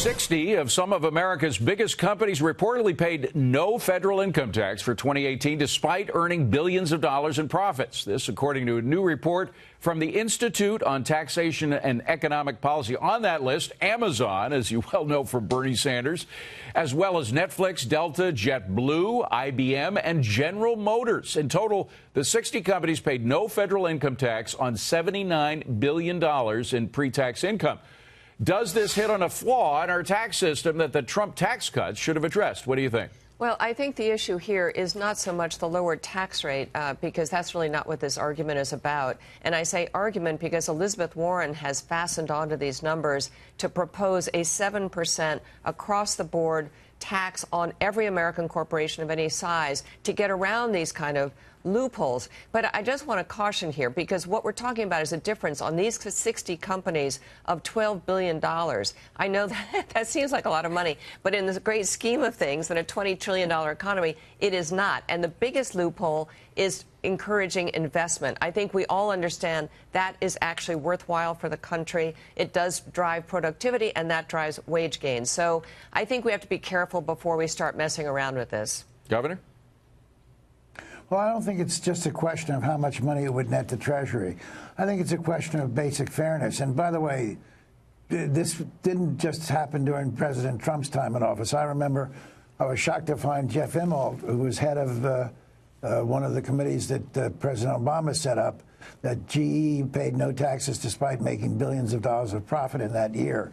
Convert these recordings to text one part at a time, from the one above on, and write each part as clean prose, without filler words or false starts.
60 of some of America's biggest companies reportedly paid no federal income tax for 2018, despite earning billions of dollars in profits. This, according to a new report from the Institute on Taxation and Economic Policy. On that list, Amazon, as you well know from Bernie Sanders, as well as Netflix, Delta, JetBlue, IBM, and General Motors. In total, the 60 companies paid no federal income tax on $79 billion in pre-tax income. Does this hit on a flaw in our tax system that the Trump tax cuts should have addressed? What do you think? Well, I think the issue here is not so much the lowered tax rate, because that's really not what this argument is about. And I say argument because Elizabeth Warren has fastened onto these numbers to propose a 7% across-the-board tax on every American corporation of any size to get around these kind of loopholes. But I just want to caution here, because what we're talking about is a difference on these 60 companies of $12 billion. I know that seems like a lot of money, but in the great scheme of things, in a $20 trillion economy, it is not. And the biggest loophole is encouraging investment. I think we all understand that is actually worthwhile for the country. It does drive productivity, and that drives wage gains. So I think we have to be careful before we start messing around with this. Governor? Well, I don't think it's just a question of how much money it would net the Treasury. I think it's a question of basic fairness. And by the way, this didn't just happen during President Trump's time in office. I remember I was shocked to find Jeff Immelt, who was head of one of the committees that President Obama set up, that GE paid no taxes despite making billions of dollars of profit in that year.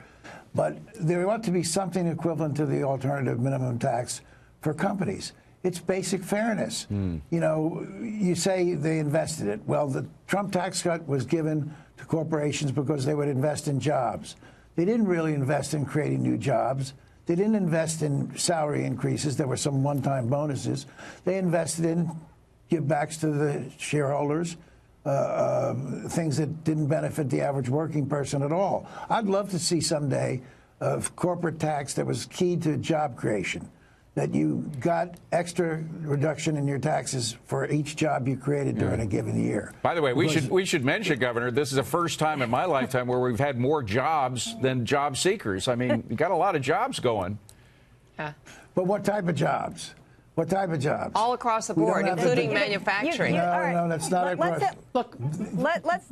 But there ought to be something equivalent to the alternative minimum tax for companies. It's basic fairness. You know, you say they invested it. Well, the Trump tax cut was given to corporations because they would invest in jobs. They didn't really invest in creating new jobs. They didn't invest in salary increases. There were some one-time bonuses. They invested in give-backs to the shareholders, things that didn't benefit the average working person at all. I'd love to see someday a corporate tax that was key to job creation, that you got extra reduction in your taxes for each job you created during a given year. By the way, we should mention, Governor, this is the first time in my lifetime where we've had more jobs than job seekers. I mean, you got a lot of jobs going. Yeah. But what type of jobs? What type of jobs? All across the board, including manufacturing. No, that's not across.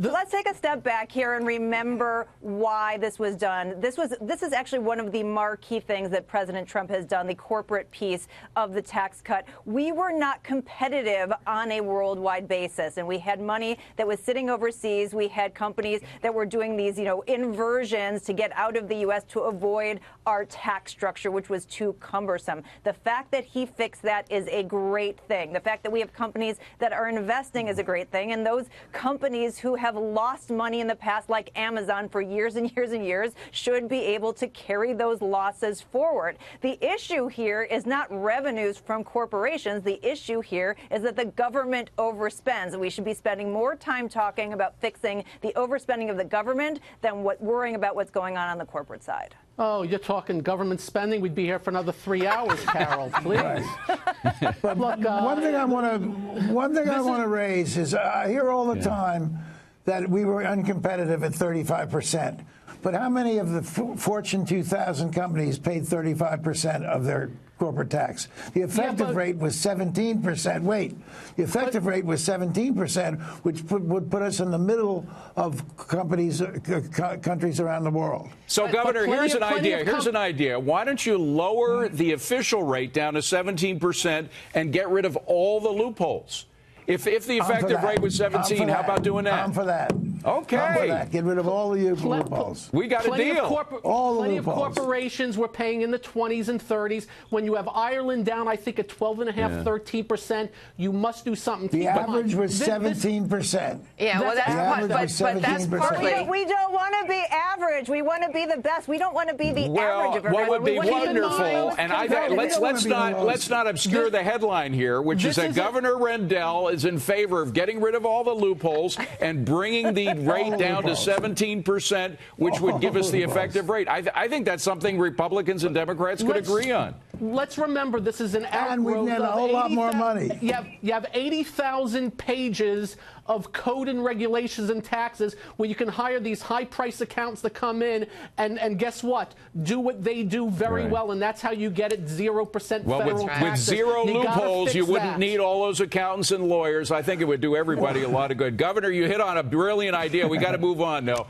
Let's take a step back here and remember why this was done. This is actually one of the marquee things that President Trump has done, the corporate piece of the tax cut. We were not competitive on a worldwide basis, and we had money that was sitting overseas. We had companies that were doing these, inversions to get out of the U.S. to avoid our tax structure, which was too cumbersome. The fact that he fixed that is a great thing. The fact that we have companies that are investing is a great thing. And those companies who have lost money in the past, like Amazon, for years and years and years, should be able to carry those losses forward. The issue here is not revenues from corporations. The issue here is that the government overspends. And we should be spending more time talking about fixing the overspending of the government than worrying about what's going on the corporate side. Oh, you're talking government spending? We'd be here for another 3 hours, Carol, please. But look, one thing I want to raise is I hear all the time that we were uncompetitive at 35%. But how many of the Fortune 2000 companies paid 35% of their corporate tax? The effective rate was 17%. Wait, the effective rate was 17%, which would put us in the middle of countries around the world. So, Governor, here's an idea. Why don't you lower the official rate down to 17% and get rid of all the loopholes? If the effective rate was 17, how about doing that? I'm for that. Okay. I'm for that. Get rid of all the loopholes. We got a deal. Plenty of corporations were paying in the 20s and 30s. When you have Ireland down, I think, at 12.5%, 13%, you must do something. The average was 17%. Yeah, well, that's partly. We don't want to be average. We want to be the best. We don't want to be the average of everyone. What would be wonderful, and let's not obscure the headline here, which is that Governor Rendell is in favor of getting rid of all the loopholes and bringing the rate down to 17%, which would give us the effective rate. I think that's something Republicans and Democrats could agree on. let's remember this is an outgrowth. And we've net a whole lot more money. You have 80,000 pages of code and regulations and taxes where you can hire these high-price accountants to come in and guess what? Do what they do very well, and that's how you get it 0% federal taxes. With zero loopholes, you wouldn't that. need all those accountants and lawyers. I think it would do everybody a lot of good. Governor, you hit on a brilliant idea. We got to move on now.